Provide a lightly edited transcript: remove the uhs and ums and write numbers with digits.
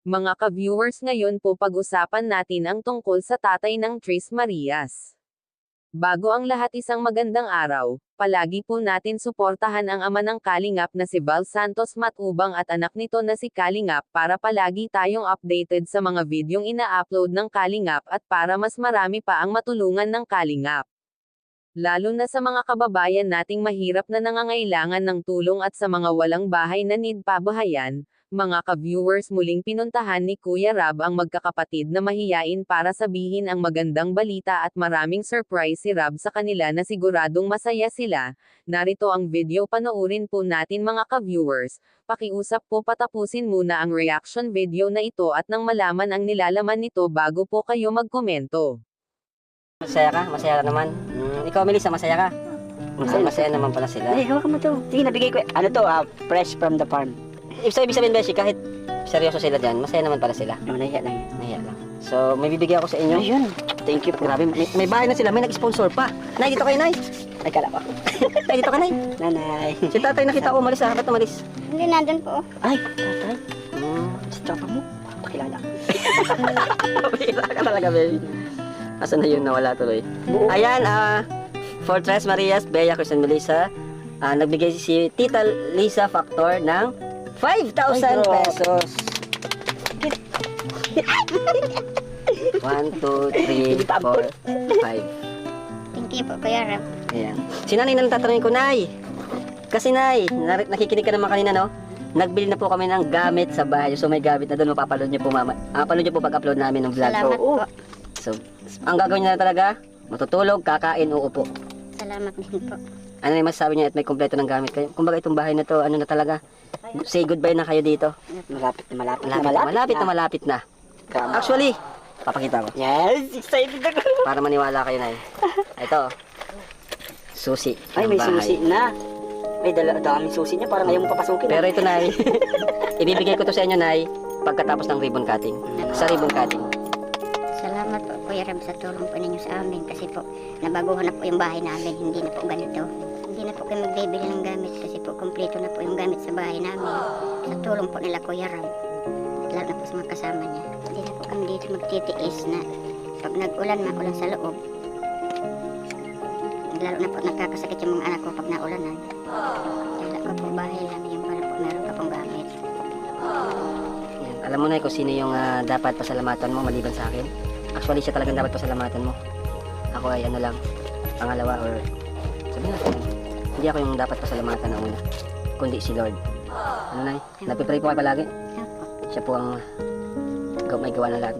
Mga ka-viewers, ngayon po pag-usapan natin ang tungkol sa tatay ng Tris Marias. Bago ang lahat, isang magandang araw. Palagi po natin suportahan ang ama ng Kalingap na si Val Santos Matubang at anak nito na si Kalingap para palagi tayong updated sa mga videong ina-upload ng Kalingap at para mas marami pa ang matulungan ng Kalingap. Lalo na sa mga kababayan nating mahirap na nangangailangan ng tulong at sa mga walang bahay na need pabahayan. Mga ka-viewers, muling pinuntahan ni Kuya Rab ang magkakapatid na mahiyain para sabihin ang magandang balita at maraming surprise si Rab sa kanila na siguradong masaya sila. Narito ang video, panoorin po natin mga ka-viewers. Pakiusap po patapusin muna ang reaction video na ito at nang malaman ang nilalaman nito bago po kayo magkomento. Masaya ka? Masaya ka naman? Ikaw, Melissa, masaya ka? Masaya naman pala sila. Ay, hawakan mo to. Sige, nabigay ko. Ano to? Fresh from the farm. Ibig sabihin, Beshi, kahit seryoso sila dyan, masaya naman pala sila. No, nahiya lang. Nahiya lang. So, may bibigyan ako sa inyo. Ayun. Thank you po. Grabe, may bahay na sila, may nag-sponsor pa. Nay, dito kayo, Nay. Ay, kala ko. Nay, dito ka, Nay. Nanay. Si tatay nakita ko, umalis ha. Ba't umalis? Hindi, nandun po. Ay, tatay. Si tropa mo. Pakilala. Pabira ka talaga, baby. Asan na yun? Nawala tuloy. Ayan, Fortress Marias, Bea, Christian Melissa. Nagbigay si Tita Lisa Factor ng 5,000 pesos. 1, 2, 3, 4, 5. Thank you po, Kuya Rab. Ayan. Si nanay na tatanungin ko, Nay. Kasi Nay, nakikinig ka naman kanina, no? Nagbili na po kami ng gamit sa bahay. So may gamit na doon, mapapaload niyo po paload niyo po pag-upload namin ng vlog. Salamat po. So, ang gagawin niya na talaga, matutulog, kakain, uupo. Salamat din po. Ano na yung masasabi niya at may kompleto ng gamit kayo? Kumbaga itong bahay na to, ano na talaga, say goodbye na kayo dito. Malapit na. Malapit na. Actually, papakita ko. Yes, excited ako. Para maniwala kayo, Nay. Ito, susi. Ay, ng may bahay. susi na. May daming susi niya. Parang ayaw mo papasukin. Pero ito, Nay, ibibigay ko to sa inyo, Nay, pagkatapos ng ribbon cutting. Sa ribbon cutting. Salamat po, Kuya Rab, sa tulong po ninyo sa amin. Kasi po, nabaguhan na po yung bahay namin. Hindi na po ganito. Hindi na po kayo magbibili ng gamit kasi po, kompleto na po yung gamit sa bahay namin. Sa tulong po nila, Kuya Rab. At lalo na po sa mga kasama niya. Hindi na po kami dito magtitiis na pag nag-ulan, maulan sa loob. Lalo na po nagkakasakit yung mga anak ko pag naulanan. Kaya ko po bahay namin yung para po meron ka pong gamit. Yan. Alam mo, Nay, kung sino yung dapat pasalamatan mo maliban sa akin. Actually, siya talagang dapat pasalamatan mo. Ako ay ano lang, pangalawa or sabi natin, hindi ako yung dapat pasalamatan na una, kundi si Lord. Ano, Nay? Napipray po kayo palagi? Opo. Siya po ang may gawa ng lahat.